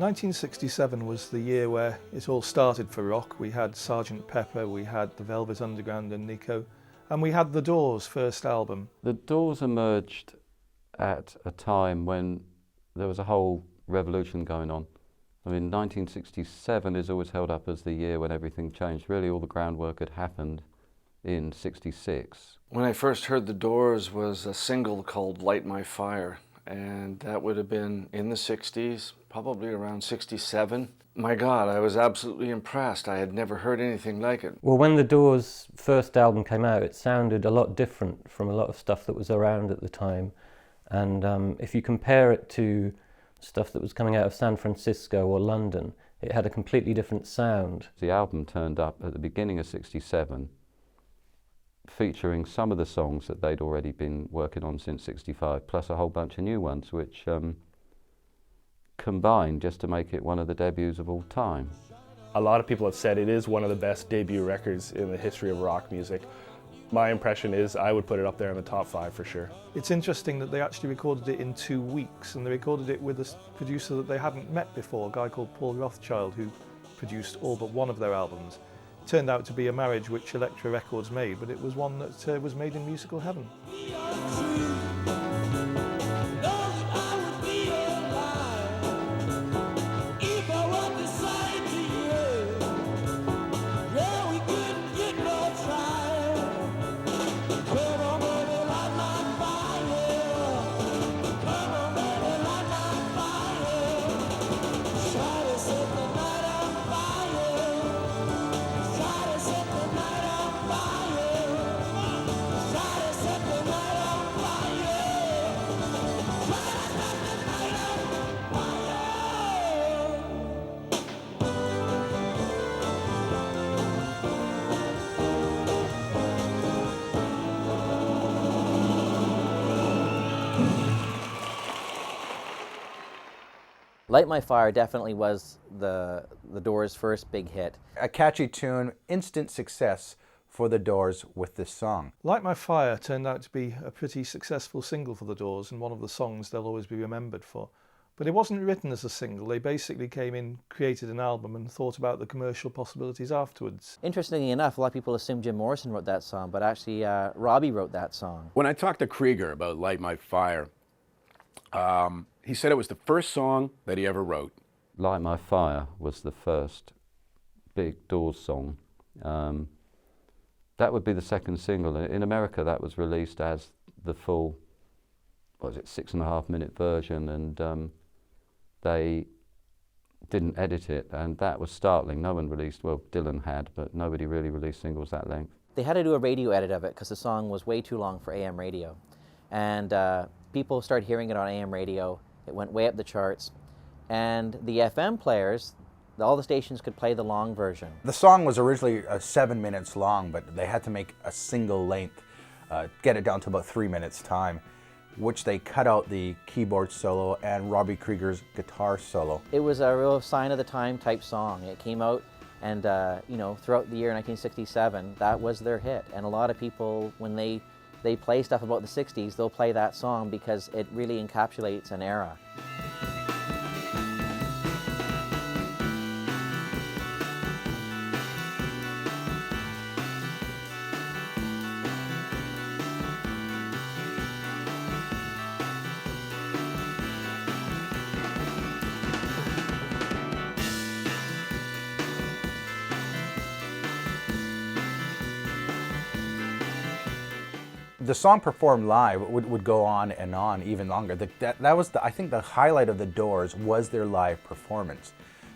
1967 was the year where it all started for rock. We had Sgt. Pepper, we had the Velvet Underground and Nico, and we had The Doors' first album. The Doors emerged at a time when there was a whole revolution going on. I mean, 1967 is always held up as the year when everything changed. Really, all the groundwork had happened in '66. When I first heard The Doors was a single called Light My Fire, and that would have been in the 60s, probably around 67. My God, I was absolutely impressed. I had never heard anything like it. Well, when The Doors' first album came out, it sounded a lot different from a lot of stuff that was around at the time. And if you compare it to stuff that was coming out of San Francisco or London, it had a completely different sound. The album turned up at the beginning of '67, featuring some of the songs that they'd already been working on since '65, plus a whole bunch of new ones, which combined just to make it one of the debuts of all time. A lot of people have said it is one of the best debut records in the history of rock music. My impression is I would put it up there in the top 5 for sure. It's interesting that they actually recorded it in 2 weeks, and they recorded it with a producer that they hadn't met before, a guy called Paul Rothchild, who produced all but one of their albums. It turned out to be a marriage which Elektra Records made, but it was one that was made in musical heaven. Light My Fire definitely was the Doors' first big hit. A catchy tune, instant success for the Doors with this song. Light My Fire turned out to be a pretty successful single for the Doors and one of the songs they'll always be remembered for. But it wasn't written as a single. They basically came in, created an album and thought about the commercial possibilities afterwards. Interestingly enough, a lot of people assume Jim Morrison wrote that song, but actually Robbie wrote that song. When I talked to Krieger about Light My Fire, he said it was the first song that he ever wrote. Light My Fire was the first big Doors song. That would be the second single. In America, that was released as the full, what was it, 6.5-minute version, and they didn't edit it, and that was startling. No one released, well, Dylan had, but nobody really released singles that length. They had to do a radio edit of it because the song was way too long for AM radio. And people started hearing it on AM radio. It went way up the charts. And the FM players, all the stations could play the long version. The song was originally 7 minutes long, but they had to make a single length, get it down to about 3 minutes time, which they cut out the keyboard solo and Robbie Krieger's guitar solo. It was a real sign of the time type song. It came out and you know, throughout the year 1967, that was their hit. And a lot of people, when they play stuff about the 60s, they'll play that song because it really encapsulates an era. The song performed live would go on and on even longer. That was, I think, the highlight of the Doors was their live performance.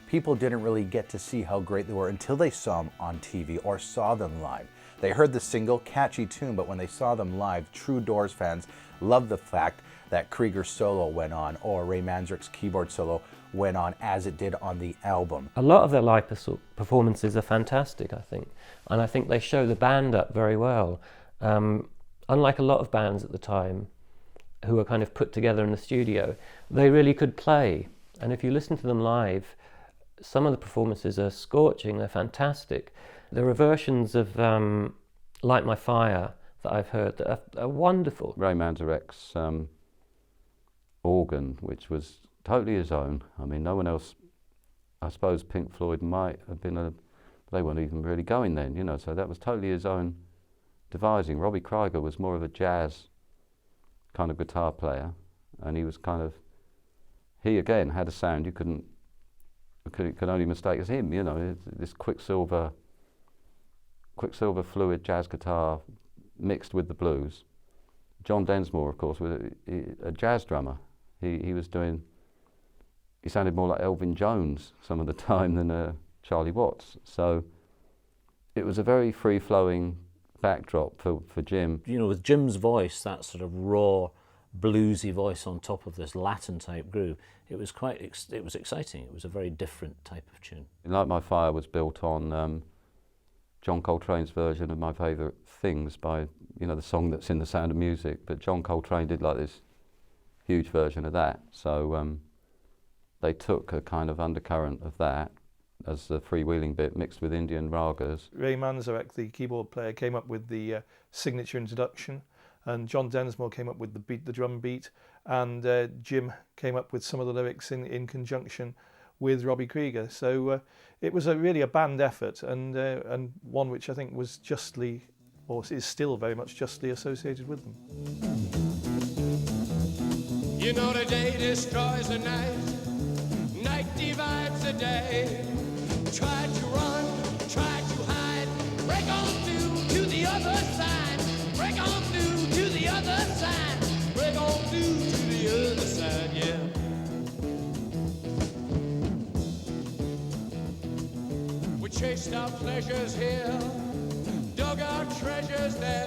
People didn't really get to see how great they were until they saw them on TV or saw them live. They heard the single, catchy tune, but when they saw them live, true Doors fans loved the fact that Krieger's solo went on or Ray Manzarek's keyboard solo went on as it did on the album. A lot of their live performances are fantastic, I think, and I think they show the band up very well. Unlike a lot of bands at the time, who are kind of put together in the studio, they really could play. And if you listen to them live, some of the performances are scorching, they're fantastic. There are versions of Light My Fire that I've heard that are wonderful. Ray Manzarek's organ, which was totally his own. I mean, no one else, I suppose Pink Floyd might have been they weren't even really going then, you know, so that was totally his own devising. Robbie Krieger was more of a jazz kind of guitar player, and he was he again had a sound you could only mistake as him, you know, this Quicksilver fluid jazz guitar mixed with the blues. John Densmore, of course, was a jazz drummer. He sounded more like Elvin Jones some of the time than Charlie Watts. So it was a very free-flowing backdrop for Jim. You know, with Jim's voice, that sort of raw, bluesy voice on top of this Latin-type groove, it was exciting. It was a very different type of tune. Light My Fire was built on John Coltrane's version of My Favourite Things by, you know, the song that's in The Sound of Music, but John Coltrane did like this huge version of that. So they took a kind of undercurrent of that as the freewheeling bit mixed with Indian ragas. Ray Manzarek, the keyboard player, came up with the signature introduction, and John Densmore came up with the beat, the drum beat, and Jim came up with some of the lyrics in conjunction with Robbie Krieger. So it was really a band effort, and one which I think was justly, or is still very much justly associated with them. You know the day destroys the night, night divides the day. Try to run, try to hide, break on through to the other side, break on through to the other side, break on through to the other side, yeah. We chased our pleasures here, dug our treasures there,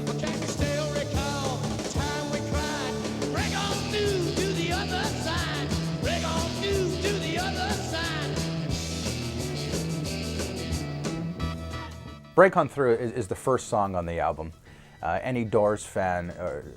but can you still recall the time we cried? Break on through to the other side, break on through to the other side. Break On Through is the first song on the album. Any Doors fan,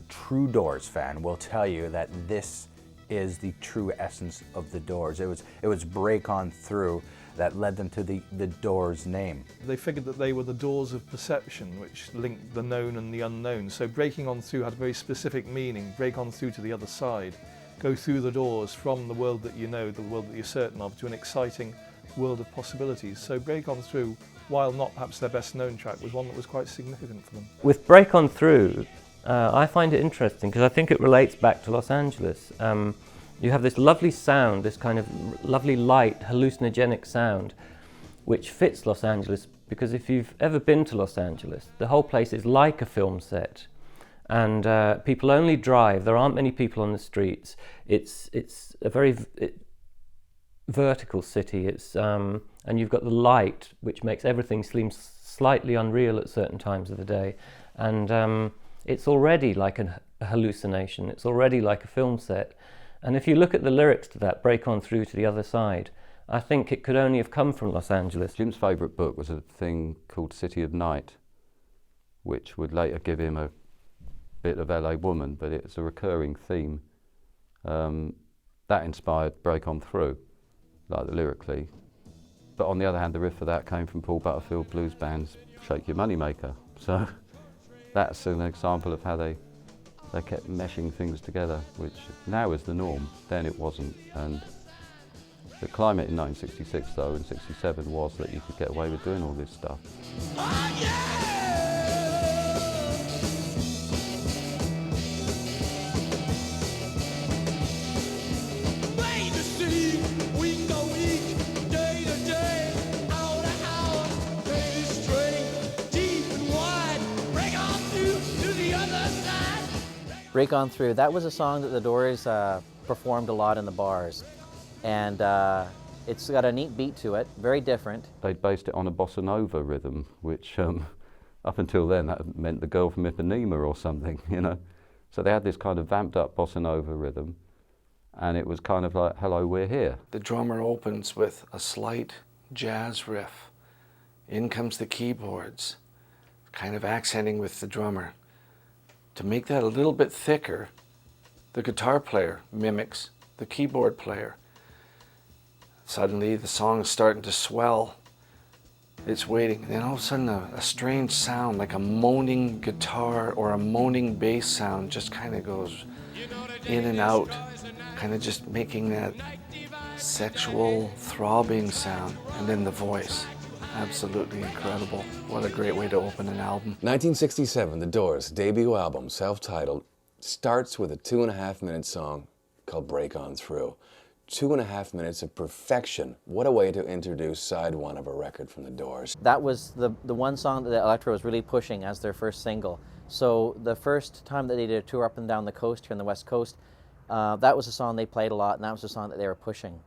true Doors fan, will tell you that this is the true essence of the Doors. It was Break On Through that led them to the Doors name. They figured that they were the doors of perception, which linked the known and the unknown. So breaking on through had a very specific meaning. Break on through to the other side. Go through the doors from the world that you know, the world that you're certain of, to an exciting world of possibilities. So Break On Through, while not perhaps their best known track, was one that was quite significant for them. With Break On Through, I find it interesting because I think it relates back to Los Angeles. You have this lovely sound, this kind of lovely light, hallucinogenic sound, which fits Los Angeles, because if you've ever been to Los Angeles, the whole place is like a film set. And people only drive, there aren't many people on the streets. It's a very vertical city, and you've got the light, which makes everything seem slightly unreal at certain times of the day. And it's already like a hallucination, it's already like a film set. And if you look at the lyrics to that, Break On Through to the Other Side, I think it could only have come from Los Angeles. Jim's favourite book was a thing called City of Night, which would later give him a bit of LA Woman, but it's a recurring theme. That inspired Break On Through, like lyrically. But on the other hand, the riff for that came from Paul Butterfield Blues Band's Shake Your Moneymaker. So that's an example of how they kept meshing things together, which now is the norm. Then it wasn't. And the climate in 1966, though, and 67 was that you could get away with doing all this stuff. Oh, yeah! Break On Through, that was a song that the Doors performed a lot in the bars. And it's got a neat beat to it, very different. They based it on a bossa nova rhythm, which up until then that meant the girl from Ipanema or something, you know. So they had this kind of vamped up bossa nova rhythm, and it was kind of like, hello, we're here. The drummer opens with a slight jazz riff. In comes the keyboards, kind of accenting with the drummer. To make that a little bit thicker, The guitar player mimics the keyboard player. Suddenly the song is starting to swell. It's waiting, and then all of a sudden a strange sound, like a moaning guitar or a moaning bass sound, just kind of goes in and out, kind of just making that sexual throbbing sound, and then the voice. Absolutely incredible. What a great way to open an album. 1967, The Doors' debut album, self-titled, starts with a 2.5-minute song called Break On Through. 2.5 minutes of perfection. What a way to introduce side one of a record from The Doors. That was the one song that Elektra was really pushing as their first single. So the first time that they did a tour up and down the coast here on the West Coast, that was a song they played a lot, and that was the song that they were pushing.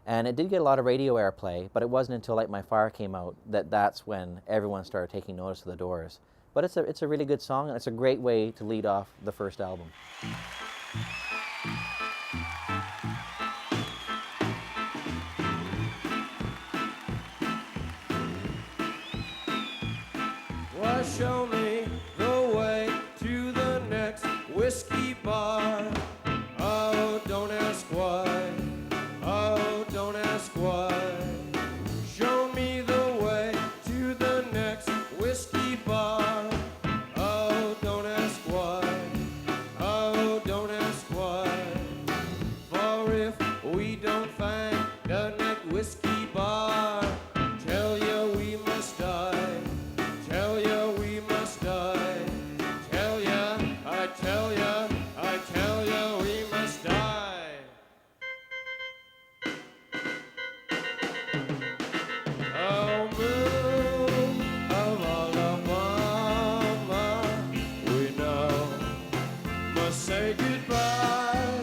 And it did get a lot of radio airplay, but it wasn't until Light My Fire came out that that's when everyone started taking notice of The Doors. But it's a really good song, and it's a great way to lead off the first album. Why show me the way to the next whiskey bar? Oh, don't ask why. Oh, don't ask why. Show me the way to the next whiskey bar. Oh, don't ask why. Oh, don't ask why. For if we don't find the next whiskey bar, tell you we must die. Tell you we must die. Tell ya, I tell ya, I tell ya we must die. Oh, moon of Alabama, we now must say goodbye.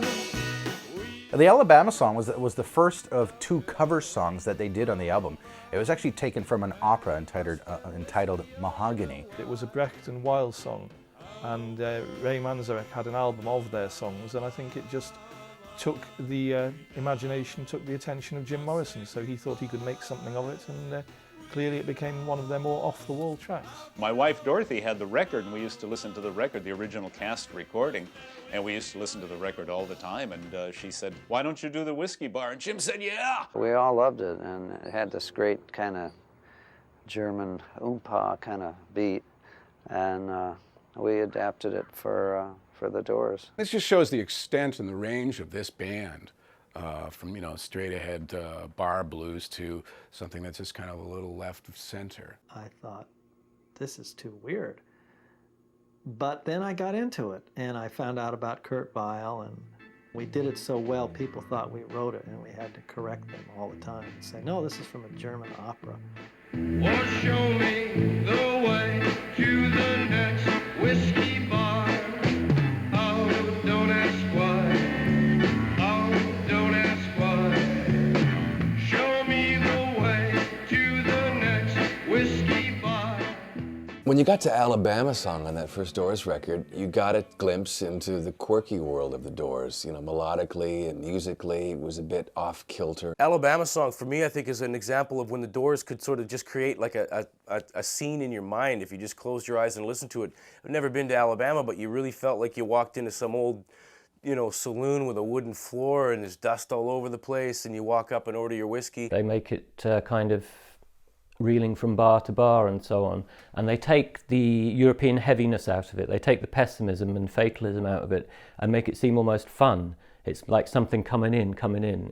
The Alabama song was the first of 2 cover songs that they did on the album. It was actually taken from an opera entitled Mahogany. It was a Brecht and Weill song, and Ray Manzarek had an album of their songs, and I think it just took the imagination, took the attention of Jim Morrison, so he thought he could make something of it, and clearly it became one of their more off-the-wall tracks. My wife Dorothy had the record, and we used to listen to the record, the original cast recording, and we used to listen to the record all the time, and she said, "Why don't you do the whiskey bar?" And Jim said, "Yeah!" We all loved it, and it had this great kind of German oompa kind of beat, and we adapted it for The Doors. This just shows the extent and the range of this band, from, you know, straight ahead bar blues to something that's just kind of a little left of center. I thought, this is too weird. But then I got into it, and I found out about Kurt Weill, and we did it so well, people thought we wrote it, and we had to correct them all the time and say, no, this is from a German opera. Or show me the way to the next whiskey bar. Oh, don't ask why. Oh, don't ask why. Show me the way to the next whiskey bar. When you got to Alabama song on that first Doors record, you got a glimpse into the quirky world of the Doors. You know, melodically and musically, it was a bit off-kilter. Alabama song, for me, I think is an example of when the Doors could sort of just create like a scene in your mind if you just closed your eyes and listened to it. I've never been to Alabama, but you really felt like you walked into some old, you know, saloon with a wooden floor and there's dust all over the place, and you walk up and order your whiskey. They make it kind of reeling from bar to bar and so on, and they take the European heaviness out of it. They take the pessimism and fatalism out of it and make it seem almost fun. It's like something coming in,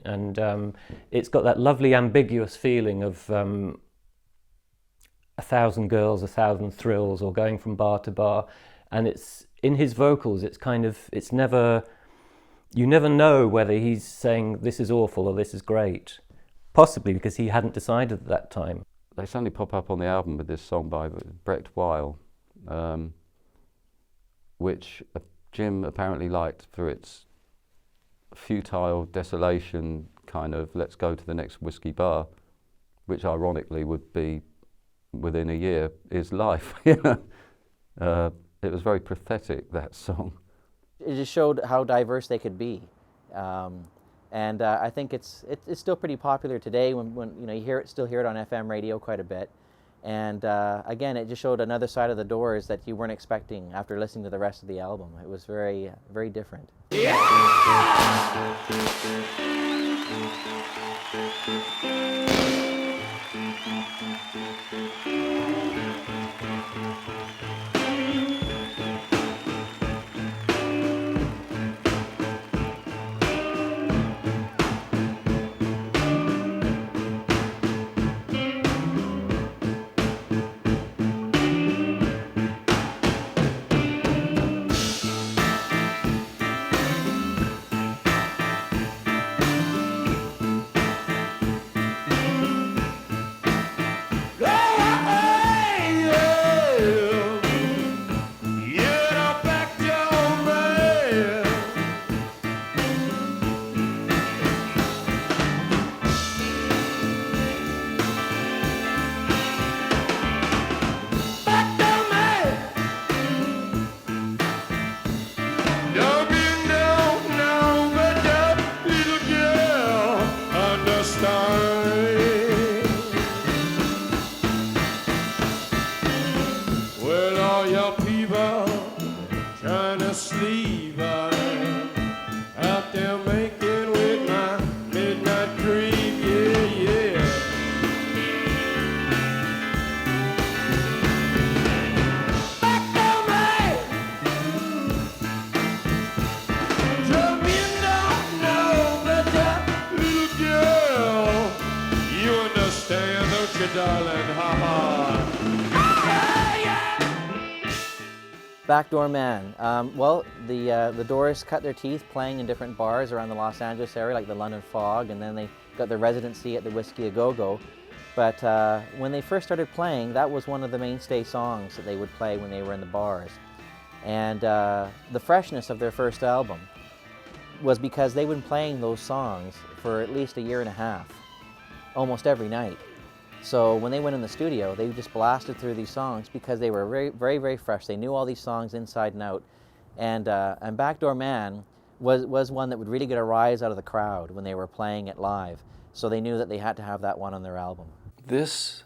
and it's got that lovely ambiguous feeling of 1,000 girls, 1,000 thrills, or going from bar to bar. And it's in his vocals. It's kind of, it's never, you never know whether he's saying this is awful or this is great. Possibly because he hadn't decided at that time. They suddenly pop up on the album with this song by Brecht Weill, which Jim apparently liked for its futile desolation kind of let's go to the next whiskey bar, which ironically would be within a year is life. You know, it was very pathetic, that song. It just showed how diverse they could be. And I think it's still pretty popular today when you know, still hear it on FM radio quite a bit. And again, it just showed another side of the Doors that you weren't expecting after listening to the rest of the album. It was very, very different. Backdoor Man. Well, the Doors cut their teeth playing in different bars around the Los Angeles area, like the London Fog, and then they got their residency at the Whiskey A Go-Go. But when they first started playing, that was one of the mainstay songs that they would play when they were in the bars. And the freshness of their first album was because they'd been playing those songs for at least a year and a half, almost every night. So when they went in the studio, they just blasted through these songs because they were very, very, very fresh. They knew all these songs inside and out. And Backdoor Man was one that would really get a rise out of the crowd when they were playing it live. So they knew that they had to have that one on their album. This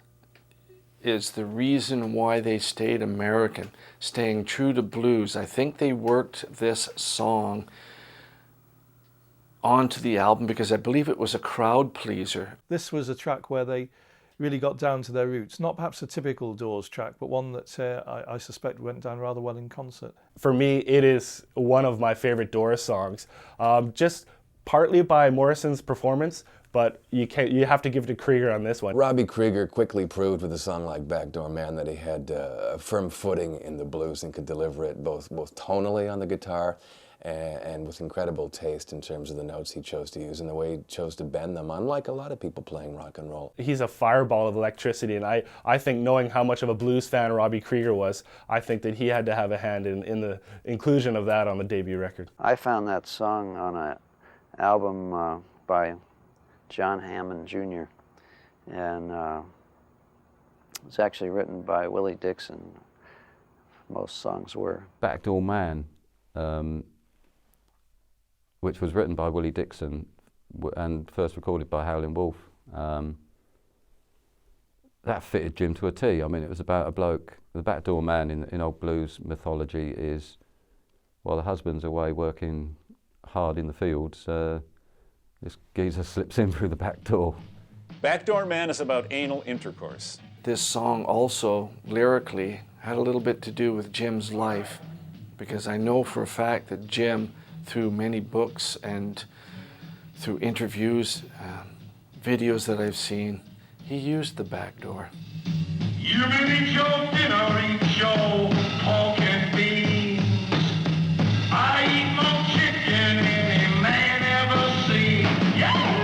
is the reason why they stayed American, staying true to blues. I think they worked this song onto the album because I believe it was a crowd pleaser. This was a track where they really got down to their roots. Not perhaps a typical Doors track, but one that I suspect went down rather well in concert. For me, it is one of my favorite Doors songs, just partly by Morrison's performance, but you have to give it to Krieger on this one. Robbie Krieger quickly proved with a song like Backdoor Man that he had a firm footing in the blues and could deliver it both tonally on the guitar and with incredible taste in terms of the notes he chose to use and the way he chose to bend them, unlike a lot of people playing rock and roll. He's a fireball of electricity, and I think, knowing how much of a blues fan Robbie Krieger was, I think that he had to have a hand in the inclusion of that on the debut record. I found that song on an album by John Hammond Jr., and it was actually written by Willie Dixon. Most songs were. Backdoor Man, which was written by Willie Dixon and first recorded by Howlin' Wolf. That fitted Jim to a T. I mean, it was about a bloke. The backdoor man in old blues mythology is, while the husband's away working hard in the fields, this geezer slips in through the back door. Backdoor Man is about anal intercourse. This song also, lyrically, had a little bit to do with Jim's life, because I know for a fact that Jim, through many books and through interviews, videos that I've seen, he used the back door. You may eat your dinner, eat your pork and beans. I eat more chicken than any man ever seen. Yeah!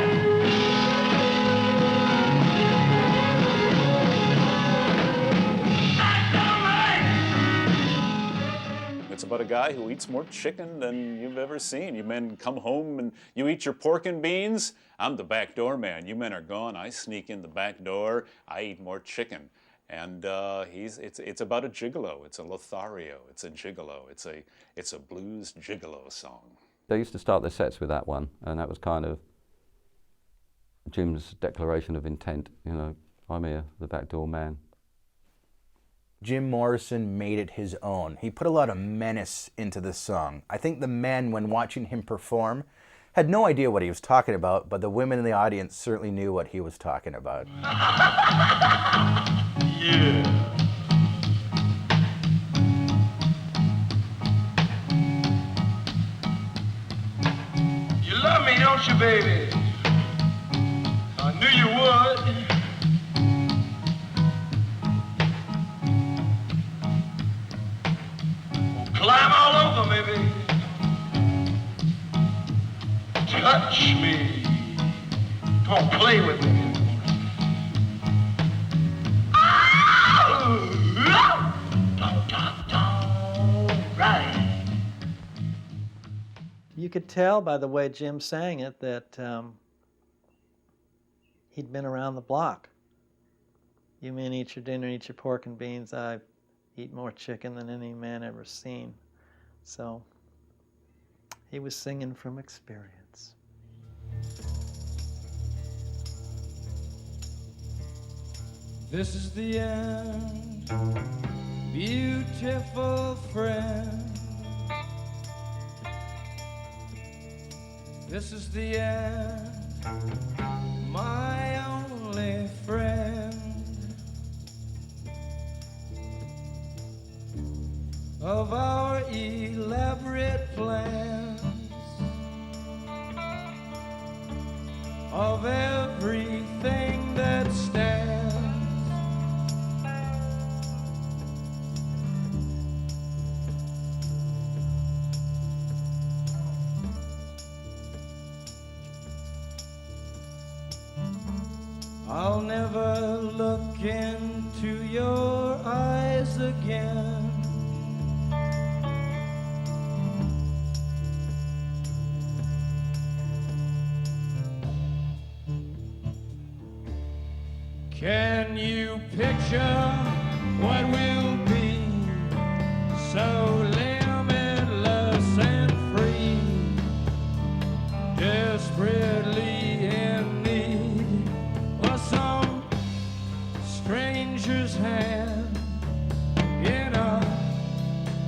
It's about a guy who eats more chicken than you've ever seen. You men come home and you eat your pork and beans. I'm the backdoor man. You men are gone. I sneak in the back door. I eat more chicken. And it's about a gigolo. It's a Lothario. It's a gigolo. It's a blues gigolo song. They used to start their sets with that one, and that was kind of Jim's declaration of intent. You know, I'm here, the backdoor man. Jim Morrison made it his own. He put a lot of menace into the song. I think the men, when watching him perform, had no idea what he was talking about, but the women in the audience certainly knew what he was talking about. Yeah. You love me, don't you, baby? I knew you would. Well, climb all over me, baby. Touch me. Come on, play with me. Right. You could tell by the way Jim sang it that he'd been around the block. You men eat your dinner, eat your pork and beans. I eat more chicken than any man ever seen. So he was singing from experience. This is the end, beautiful friend. This is the end, my only friend. Of our elaborate plans, of everything that stands. I'll never look into your eyes again. Can you picture what will be so limitless and free, desperately in need of some stranger's hand in a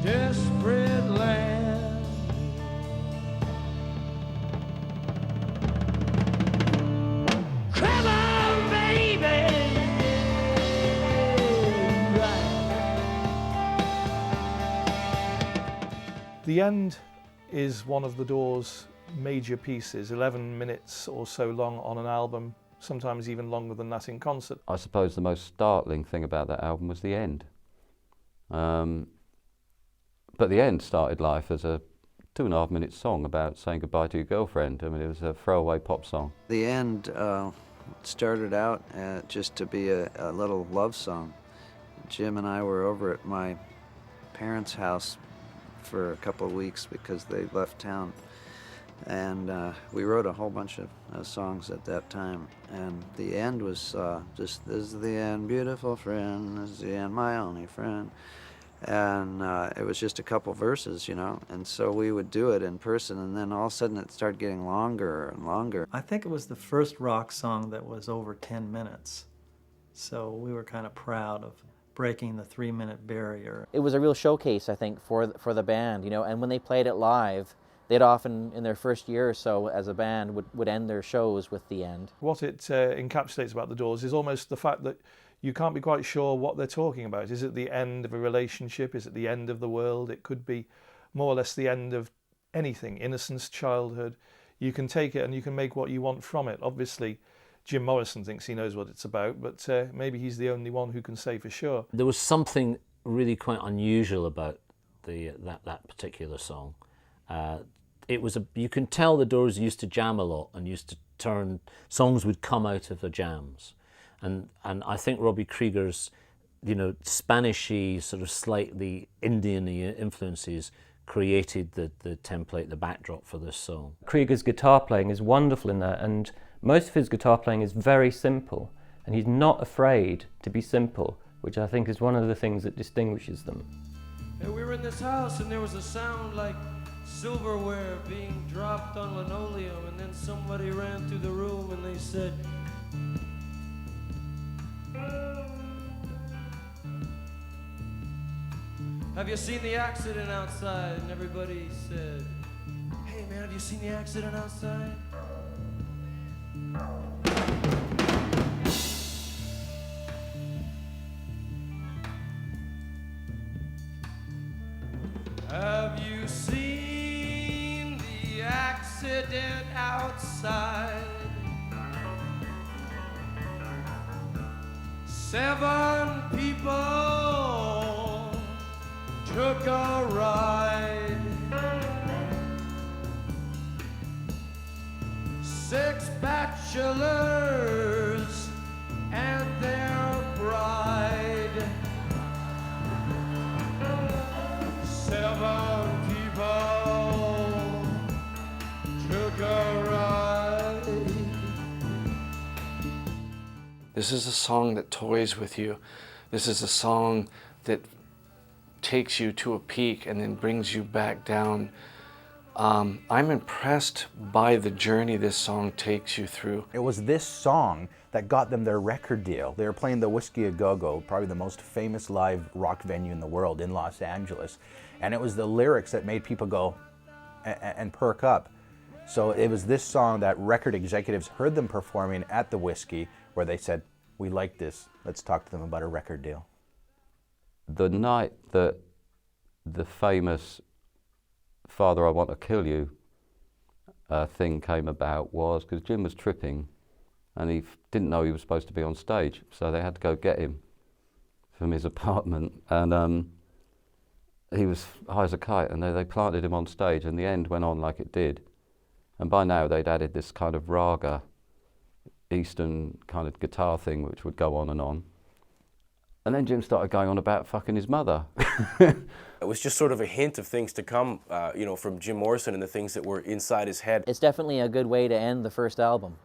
desperate land? Come on, baby! The End is one of the Doors' major pieces, 11 minutes or so long on an album, sometimes even longer than that in concert. I suppose the most startling thing about that album was the end. But the end started life as a 2.5-minute song about saying goodbye to your girlfriend. I mean, it was a throwaway pop song. The End started out just to be a little love song. Jim and I were over at my parents' house for a couple of weeks because they left town. And we wrote a whole bunch of songs at that time. And the end was just, this is the end, beautiful friend, this is the end, my only friend. And it was just a couple verses, you know. And so we would do it in person, and then all of a sudden it started getting longer and longer. I think it was the first rock song that was over 10 minutes. So we were kind of proud of breaking the 3-minute barrier. It was a real showcase, I think, for the band, you know, and when they played it live, they'd often, in their first year or so as a band, would end their shows with The End. What it encapsulates about the Doors is almost the fact that you can't be quite sure what they're talking about. Is it the end of a relationship? Is it the end of the world? It could be more or less the end of anything, innocence, childhood. You can take it and you can make what you want from it. Obviously, Jim Morrison thinks he knows what it's about, but maybe he's the only one who can say for sure. There was something really quite unusual about that particular song. It was you can tell the Doors used to jam a lot and used to turn, songs would come out of the jams. And I think Robbie Krieger's, you know, Spanishy, sort of slightly Indian-y influences created the template, the backdrop for this song. Krieger's guitar playing is wonderful in that, and most of his guitar playing is very simple, and he's not afraid to be simple, which I think is one of the things that distinguishes them. And we were in this house and there was a sound like silverware being dropped on linoleum, and then somebody ran through the room and they said, Have you seen the accident outside? And everybody said, hey man, have you seen the accident outside? Have you seen the accident outside? 7 people took a ride. 6 bachelors and their bride. 7 people took a ride. This is a song that toys with you. This is a song that takes you to a peak and then brings you back down. I'm impressed by the journey this song takes you through. It was this song that got them their record deal. They were playing the Whiskey A Go-Go, probably the most famous live rock venue in the world in Los Angeles. And it was the lyrics that made people go and perk up. So it was this song that record executives heard them performing at the Whiskey, where they said, we like this, let's talk to them about a record deal. The night that the famous Father, I Want to Kill You thing came about was because Jim was tripping and he didn't know he was supposed to be on stage, so they had to go get him from his apartment, and he was high as a kite, and they planted him on stage, and the end went on like it did. And by now they'd added this kind of raga, Eastern kind of guitar thing which would go on. And then Jim started going on about fucking his mother. It was just sort of a hint of things to come, you know, from Jim Morrison and the things that were inside his head. It's definitely a good way to end the first album.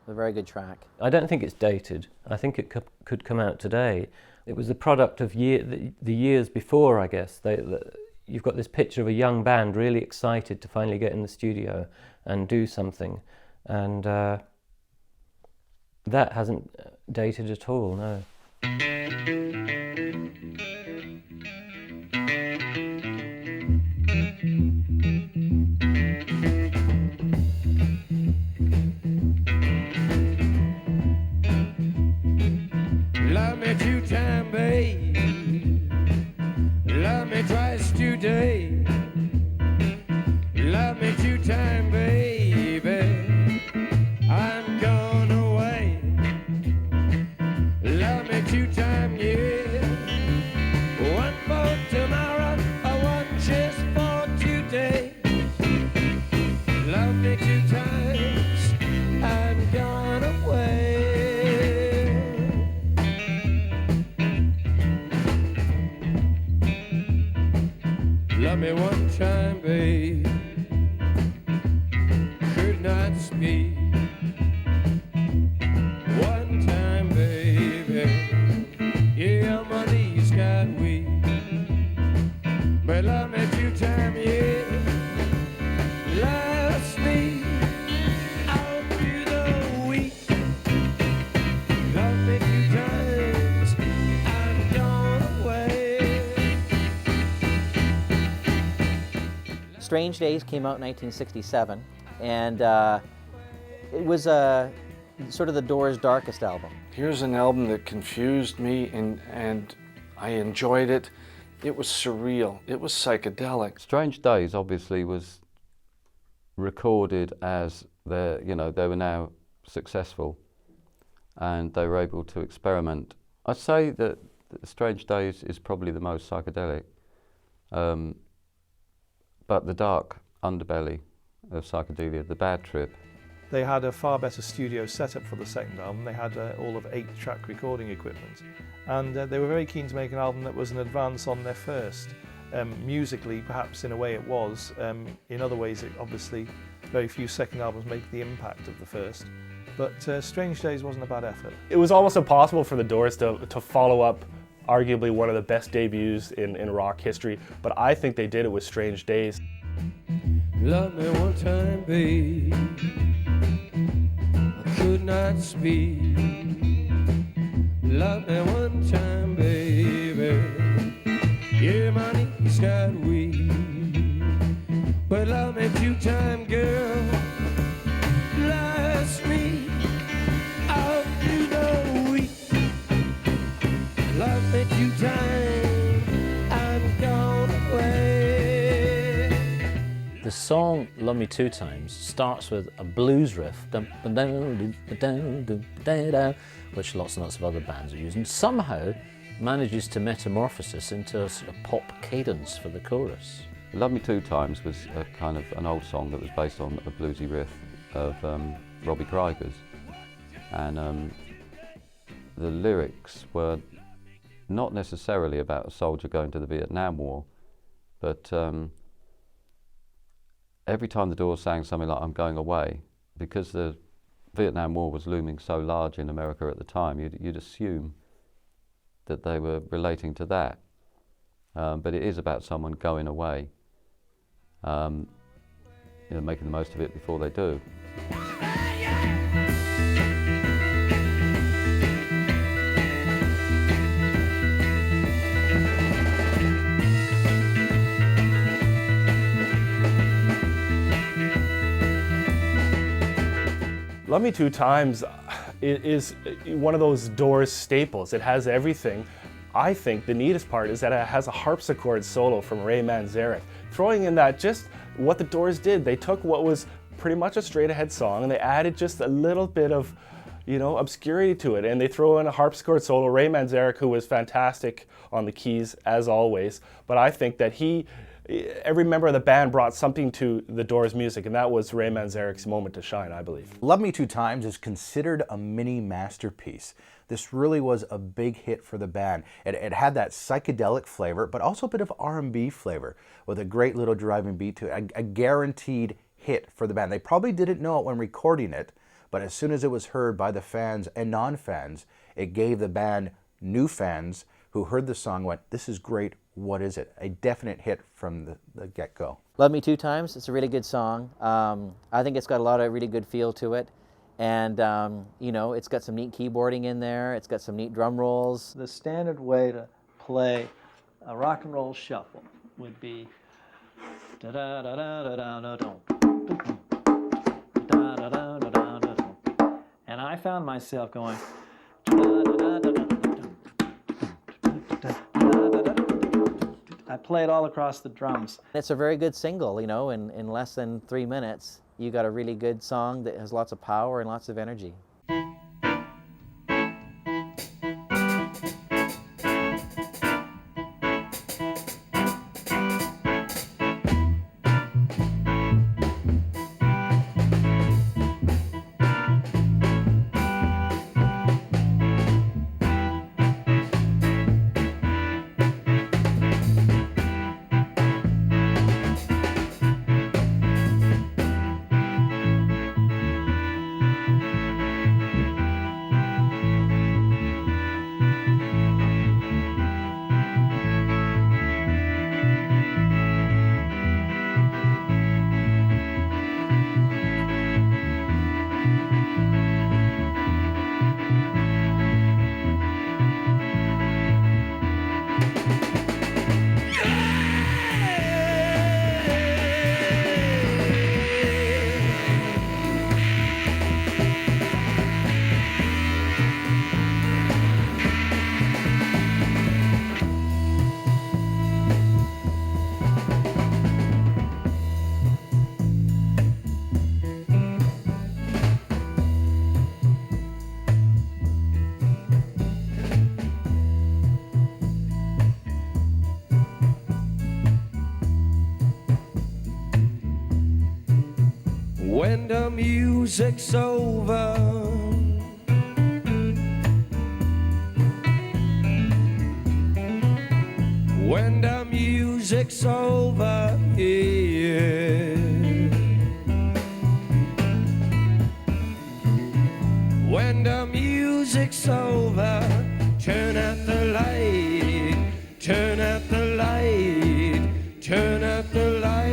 A very good track. I don't think it's dated. I think it could come out today. It was the product of the years before, I guess. You've got this picture of a young band really excited to finally get in the studio and do something. And that hasn't dated at all, no. Love me 2 times, babe. Love me twice today. Love me 2 times, baby. I'm gone away. Love me 2 times, yeah. 1 for tomorrow, 1 just for today. Love me 2 times, I'm gone away. Love me 1 time, babe. Could not speak. 1 time, baby. Yeah, my knees got weak. But love me 2 times, yeah. Last me all through the week. Love me 2 times, I'm gone away. Strange Days came out in 1967, and it was sort of the Doors' darkest album. Here's an album that confused me and I enjoyed it. It was surreal. It was psychedelic. Strange Days obviously was recorded as they were now successful and they were able to experiment. I'd say that Strange Days is probably the most psychedelic, but the dark underbelly of psychedelia, the bad trip. They had a far better studio setup for the second album. They had all of 8-track recording equipment, and they were very keen to make an album that was an advance on their first. Musically, perhaps in a way it was. In other ways, obviously, very few second albums make the impact of the first. But Strange Days wasn't a bad effort. It was almost impossible for the Doors to follow up arguably one of the best debuts in rock history, but I think they did it with Strange Days. Love me 1 time, babe. I could not speak. Love me 1 time, baby. Yeah, my knees love me two-time girl. Last me out through the week. Love me two-time, I'm gone away. The song Love Me Two Times starts with a blues riff, which lots and lots of other bands are using, somehow manages to metamorphosis into a sort of pop cadence for the chorus. Love Me Two Times was a kind of an old song that was based on a bluesy riff of Robbie Krieger's, and the lyrics were not necessarily about a soldier going to the Vietnam War, but every time the Doors sang something like I'm going away, because the Vietnam War was looming so large in America at the time, you'd assume that they were relating to that. But it is about someone going away, making the most of it before they do. Love Me Two Times is one of those Doors staples. It has everything. I think the neatest part is that it has a harpsichord solo from Ray Manzarek, throwing in that just what the Doors did. They took what was pretty much a straight ahead song and they added just a little bit of, obscurity to it, and they throw in a harpsichord solo. Ray Manzarek, who was fantastic on the keys as always, but I think that every member of the band brought something to the Doors music, and that was Ray Manzarek's moment to shine, I believe. Love Me Two Times is considered a mini masterpiece. This really was a big hit for the band. It had that psychedelic flavor, but also a bit of R&B flavor with a great little driving beat to it, a guaranteed hit for the band. They probably didn't know it when recording it, but as soon as it was heard by the fans and non-fans, it gave the band new fans who heard the song went, this is great, what is it? A definite hit from the get-go. Love Me Two Times, it's a really good song. I think it's got a lot of really good feel to it. And, it's got some neat keyboarding in there. It's got some neat drum rolls. The standard way to play a rock and roll shuffle would be and I found myself going I play it all across the drums. It's a very good single, in less than 3 minutes. You got a really good song that has lots of power and lots of energy. When the music's over, when the music's over, yeah. When the music's over, turn out the light, turn out the light, turn out the light.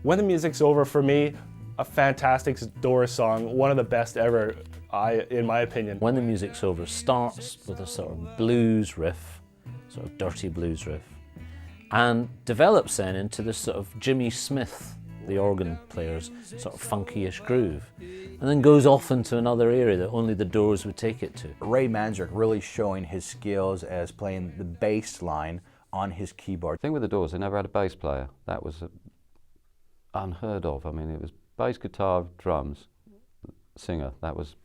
When the Music's Over, for me, a fantastic Doors song, one of the best ever. in my opinion. When the Music's Over starts with a sort of blues riff, sort of dirty blues riff, and develops then into this sort of Jimmy Smith, the organ player's sort of funky-ish groove, and then goes off into another area that only the Doors would take it to. Ray Manzarek really showing his skills as playing the bass line on his keyboard. The thing with the Doors, they never had a bass player. That was unheard of. I mean, it was bass, guitar, drums, singer. That was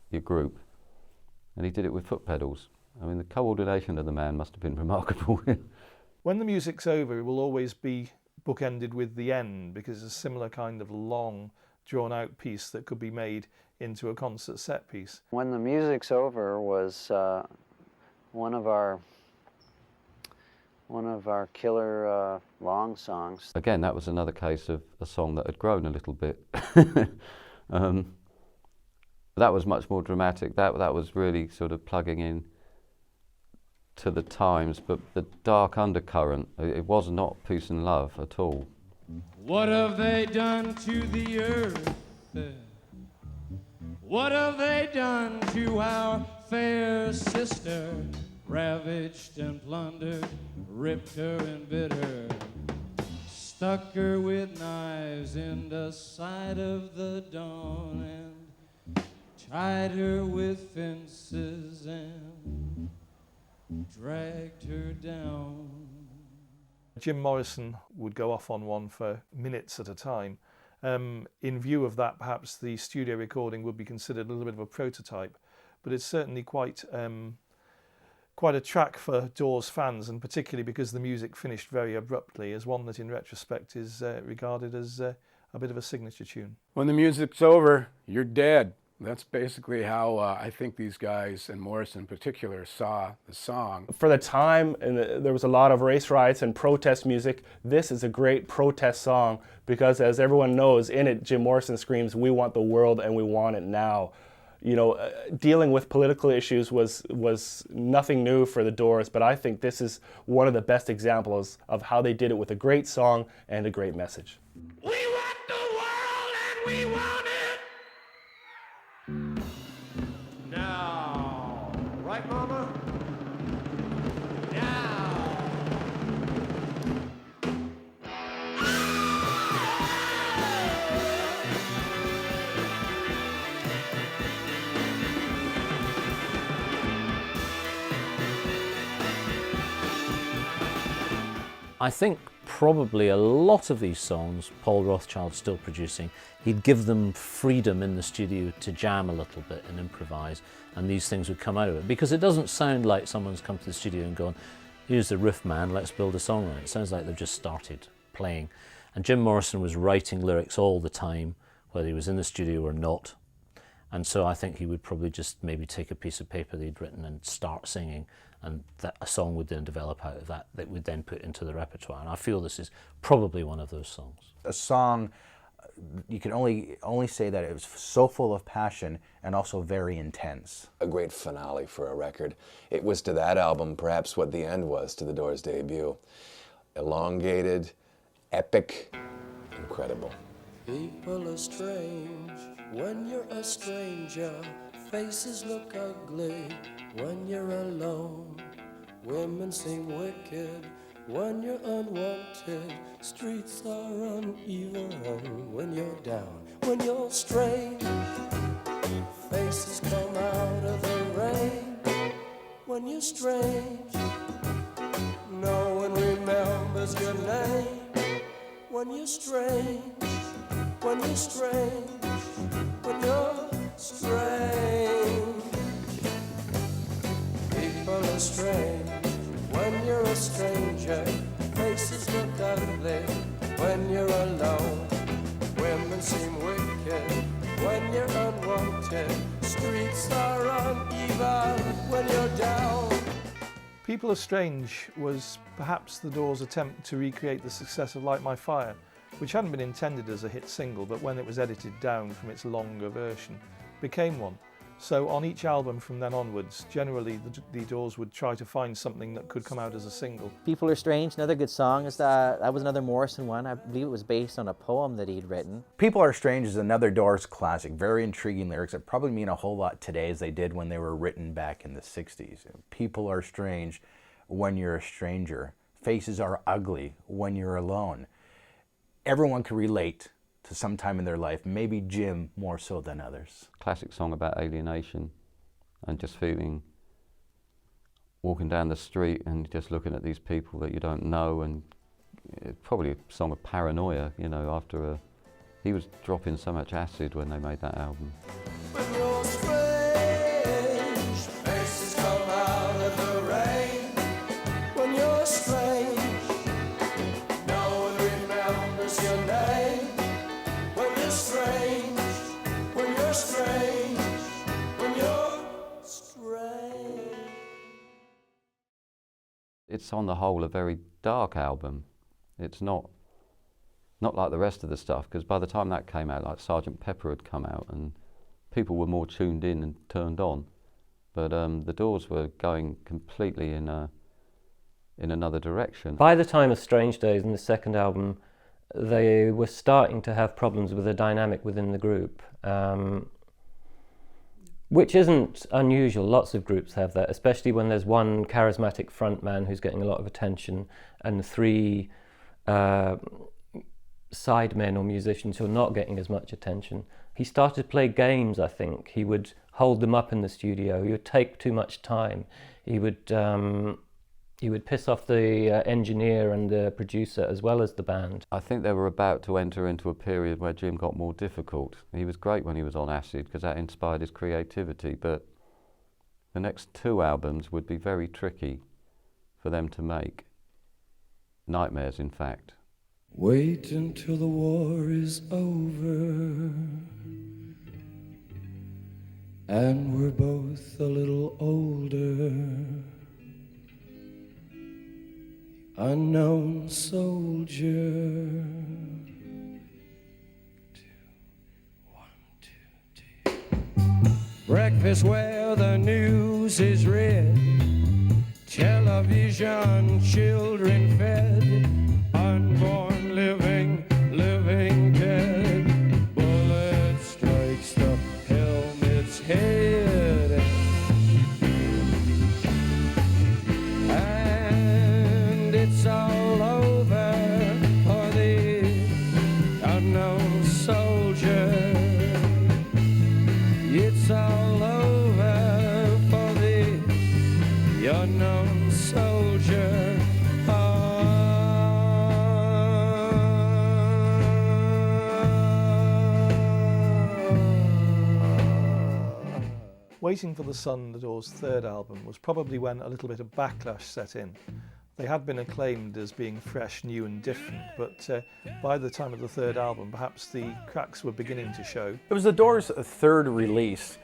your group. And he did it with foot pedals. I mean, the coordination of the man must have been remarkable. When the Music's Over, it will always be bookended with the end, because it's a similar kind of long, drawn-out piece that could be made into a concert set piece. When the Music's Over was one of our killer long songs. Again, that was another case of a song that had grown a little bit. That was much more dramatic. That was really sort of plugging in to the times, but the dark undercurrent, it was not peace and love at all. What have they done to the earth? What have they done to our fair sister? Ravaged and plundered, ripped her and bit her, stuck her with knives in the side of the dawn, and tied her with fences and dragged her down. Jim Morrison would go off on one for minutes at a time. In view of that, perhaps the studio recording would be considered a little bit of a prototype, but it's certainly quite a track for Doors fans, and particularly because the music finished very abruptly, as one that in retrospect is regarded as a bit of a signature tune. When the music's over, you're dead. That's basically how I think these guys, and Morrison in particular, saw the song. For the time, and there was a lot of race riots and protest music, this is a great protest song because, as everyone knows, in it Jim Morrison screams, "We want the world and we want it now." You know, dealing with political issues was nothing new for the Doors, but I think this is one of the best examples of how they did it with a great song and a great message. We want the world and we want it now. Right, Mama? I think probably a lot of these songs Paul Rothchild's still producing, he'd give them freedom in the studio to jam a little bit and improvise, and these things would come out of it. Because it doesn't sound like someone's come to the studio and gone, "Here's the riff, man, let's build a song on it." It sounds like they've just started playing. And Jim Morrison was writing lyrics all the time, whether he was in the studio or not. And so I think he would probably just maybe take a piece of paper that he'd written and start singing, and that a song would then develop out of that that would then put into the repertoire. And I feel this is probably one of those songs. A song, you can only say that it was so full of passion and also very intense. A great finale for a record. It was to that album perhaps what the end was to the Doors' debut. Elongated, epic, incredible. People are strange when you're a stranger. Faces look ugly when you're alone. Women seem wicked when you're unwanted. Streets are uneven when you're down. When you're strange, faces come out of the rain. When you're strange, no one remembers your name. When you're strange, when you're strange, when you're strange. People are strange when you're a stranger. Faces look ugly when you're alone. Women seem wicked when you're unwanted. Streets are uneven when you're down. People Are Strange was perhaps the Doors' attempt to recreate the success of Light My Fire, which hadn't been intended as a hit single, but when it was edited down from its longer version, became one. So on each album from then onwards, generally the Doors would try to find something that could come out as a single. People Are Strange, another good song. That was another Morrison one. I believe it was based on a poem that he'd written. People Are Strange is another Doors classic. Very intriguing lyrics that probably mean a whole lot today as they did when they were written back in the 60s. People are strange when you're a stranger. Faces are ugly when you're alone. Everyone can relate to some time in their life, maybe Jim more so than others. Classic song about alienation and just feeling, walking down the street and just looking at these people that you don't know, and it's probably a song of paranoia, you know, after he was dropping so much acid when they made that album. When you're strange, faces come out of the rain. When you're strange, no one remembers your name. When you're strange, when you're strange, when you're strange. It's on the whole a very dark album. It's not like the rest of the stuff, because by the time that came out, like Sgt. Pepper had come out and people were more tuned in and turned on. But the Doors were going completely in another direction. By the time of Strange Days and the second album, they were starting to have problems with the dynamic within the group, which isn't unusual. Lots of groups have that, especially when there's one charismatic frontman who's getting a lot of attention and three sidemen or musicians who are not getting as much attention. He started to play games, I think. He would hold them up in the studio. He would take too much time. He would piss off the engineer and the producer as well as the band. I think they were about to enter into a period where Jim got more difficult. He was great when he was on acid because that inspired his creativity, but the next two albums would be very tricky for them to make. Nightmares, in fact. Wait until the war is over and we're both a little older. Unknown soldier. Breakfast where the news is read, television, children fed, unborn living, living dead. Bullet strikes the helmet's head, and it's all over for the unknown soldier. It's all over for the unknown soldier. Waiting for the Sun, the Doors' third album, was probably when a little bit of backlash set in. They had been acclaimed as being fresh, new and different, but by the time of the third album, perhaps the cracks were beginning to show. It was the Doors' third release,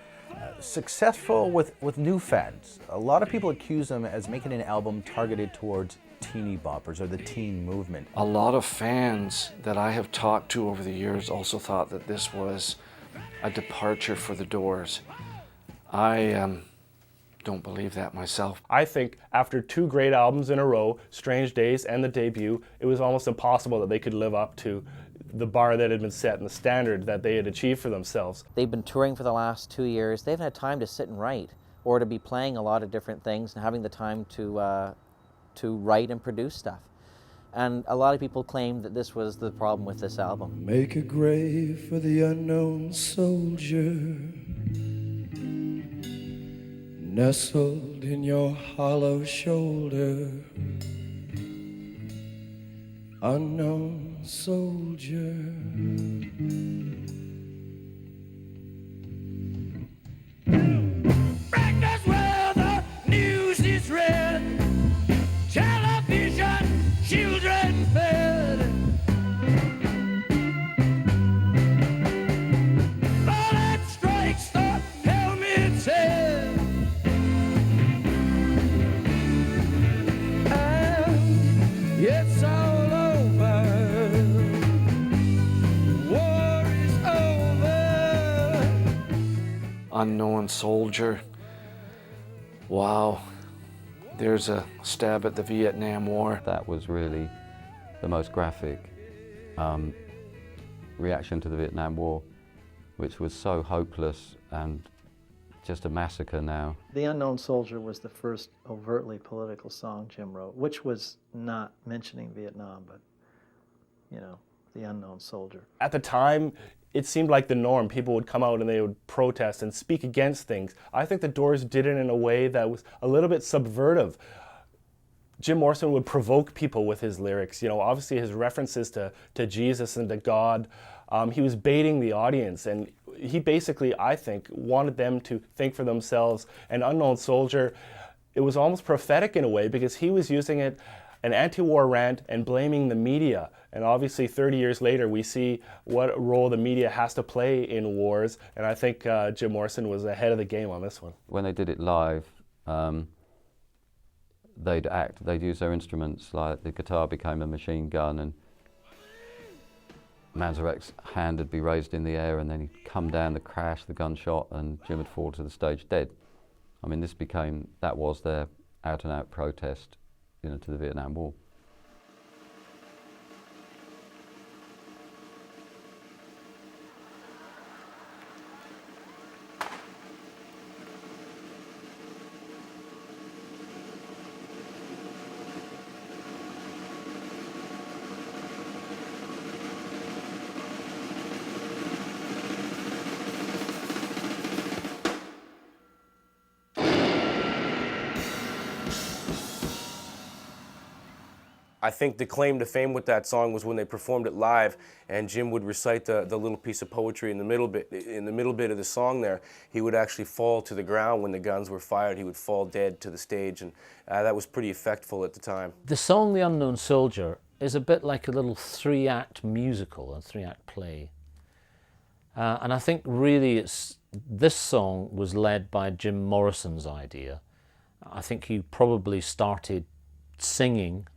successful with new fans. A lot of people accuse them as making an album targeted towards teeny boppers or the teen movement. A lot of fans that I have talked to over the years also thought that this was a departure for the Doors. I don't believe that myself. I think after two great albums in a row, Strange Days and the debut, it was almost impossible that they could live up to the bar that had been set and the standard that they had achieved for themselves. They've been touring for the last 2 years. They haven't had time to sit and write or to be playing a lot of different things and having the time to write and produce stuff. And a lot of people claim that this was the problem with this album. Make a grave for the unknown soldier, nestled in your hollow shoulder, unknown soldier. Breakfast where the news is read, television, children fed. Bullet strikes the helmet's head. It's all over. War is over. Unknown Soldier. Wow. There's a stab at the Vietnam War. That was really the most graphic reaction to the Vietnam War, which was so hopeless and just a massacre now. The Unknown Soldier was the first overtly political song Jim wrote, which was not mentioning Vietnam, but, you know, the Unknown Soldier. At the time, it seemed like the norm. People would come out and they would protest and speak against things. I think the Doors did it in a way that was a little bit subversive. Jim Morrison would provoke people with his lyrics. You know, obviously his references to Jesus and to God. He was baiting the audience, and he basically, I think, wanted them to think for themselves. And Unknown Soldier, it was almost prophetic in a way, because he was using it, an anti-war rant, and blaming the media. And obviously 30 years later, we see what role the media has to play in wars, and I think Jim Morrison was ahead of the game on this one. When they did it live, they'd use their instruments, like the guitar became a machine gun, and Manzarek's hand would be raised in the air, and then he'd come down, the crash, the gunshot, and Jim would fall to the stage dead. I mean, that was their out-and-out protest, you know, to the Vietnam War. I think the claim to fame with that song was when they performed it live, and Jim would recite the little piece of poetry in the middle bit of the song there. He would actually fall to the ground when the guns were fired. He would fall dead to the stage, and that was pretty effectful at the time. The song The Unknown Soldier is a bit like a little three-act musical, a three-act play. And I think really this song was led by Jim Morrison's idea. I think he probably started singing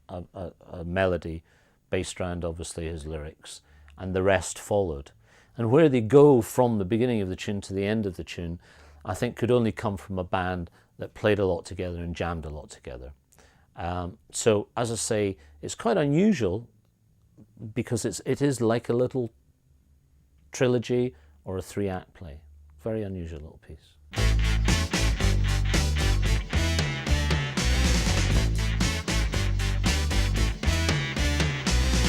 a melody based around obviously his lyrics, and the rest followed. And where they go from the beginning of the tune to the end of the tune, I think could only come from a band that played a lot together and jammed a lot together. So as I say, it's quite unusual because it is like a little trilogy or a three-act play. Very unusual little piece.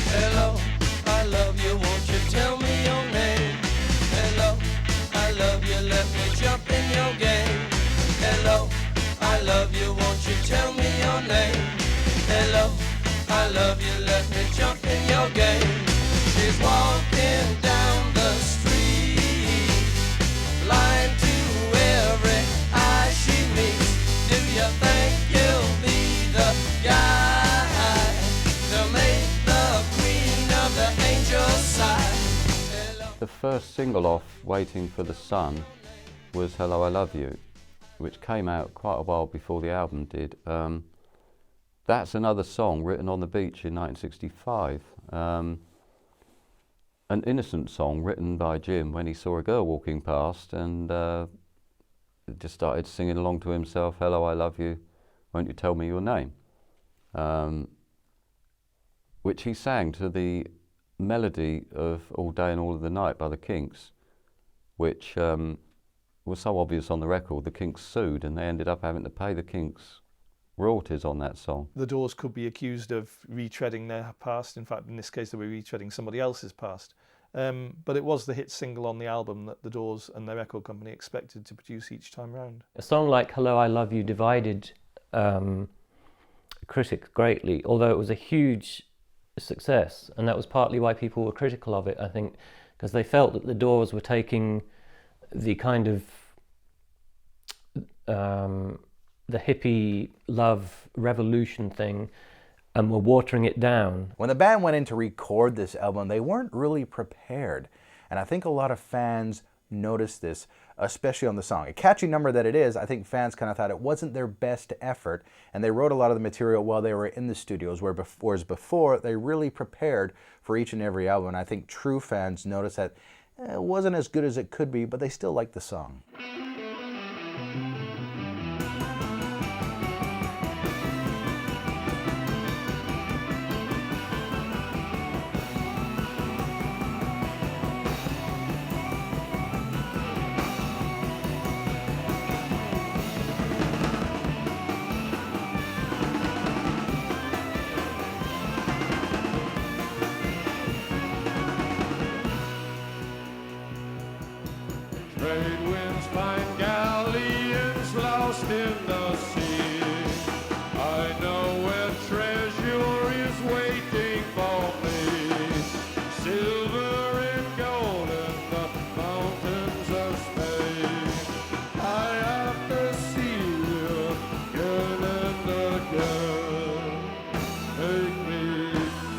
Hello, I love you, won't you tell me your name? Hello, I love you, let me jump in your game. Hello, I love you, won't you tell me your name? Hello, I love you, let me jump in your game. She's walking down the street, blind to every eye she meets. Do you think you'll be the guy to make the queen of the angels sigh? The first single off Waiting for the Sun was Hello, I Love You, which came out quite a while before the album did. That's another song written on the beach in 1965. An innocent song written by Jim when he saw a girl walking past, and just started singing along to himself, Hello, I love you, won't you tell me your name? Which he sang to the melody of All Day and All of the Night by the Kinks, which was so obvious on the record. The Kinks sued, and they ended up having to pay the Kinks royalties on that song. The Doors could be accused of retreading their past. In fact, in this case, they were retreading somebody else's past. But it was the hit single on the album that the Doors and their record company expected to produce each time round. A song like Hello, I Love You divided critics greatly, although it was a huge success, and that was partly why people were critical of it, I think, because they felt that the Doors were taking the kind of the hippie love revolution thing and were watering it down. When the band went in to record this album, they weren't really prepared, and I think a lot of fans noticed this, especially on the song. A catchy number that it is, I think fans kind of thought it wasn't their best effort, and they wrote a lot of the material while they were in the studios, whereas before they really prepared for each and every album. And I think true fans noticed that It wasn't as good as it could be, but they still liked the song. Trade winds find galleons lost in the sea. I know where treasure is waiting for me. Silver and gold in the mountains of Spain. I have to see you again and again. Take me,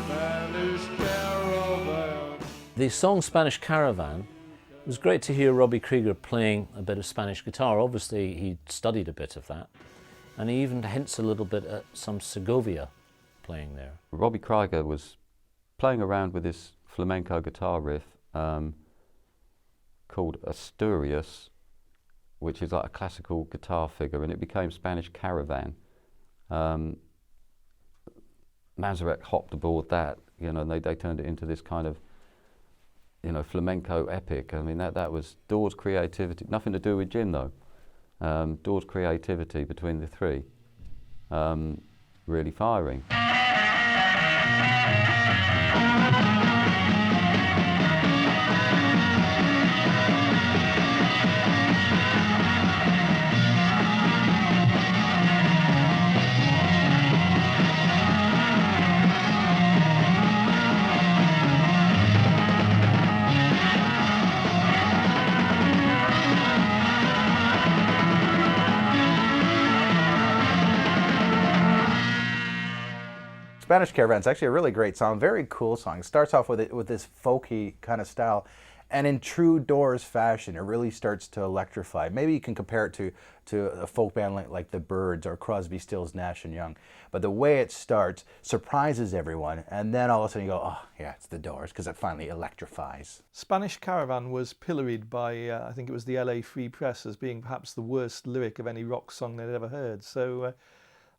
Spanish Caravan. The song Spanish Caravan, it was great to hear Robbie Krieger playing a bit of Spanish guitar. Obviously, he studied a bit of that. And he even hints a little bit at some Segovia playing there. Robbie Krieger was playing around with this flamenco guitar riff called Asturias, which is like a classical guitar figure, and it became Spanish Caravan. Manzarek hopped aboard that, you know, and they turned it into this kind of, you know, flamenco epic. I mean, that was Doors' creativity. Nothing to do with Gin, though. Doors' creativity between the three, really firing. Spanish Caravan is actually a really great song, very cool song. It starts off with this folky kind of style, and in true Doors fashion, it really starts to electrify. Maybe you can compare it to a folk band like the Byrds or Crosby, Stills, Nash and Young. But the way it starts surprises everyone, and then all of a sudden you go, oh yeah, it's the Doors, because it finally electrifies. Spanish Caravan was pilloried by, I think it was the LA Free Press, as being perhaps the worst lyric of any rock song they'd ever heard. So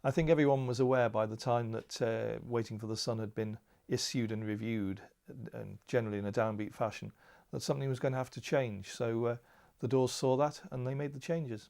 I think everyone was aware by the time that Waiting for the Sun had been issued and reviewed, and generally in a downbeat fashion, that something was going to have to change. So the Doors saw that and they made the changes.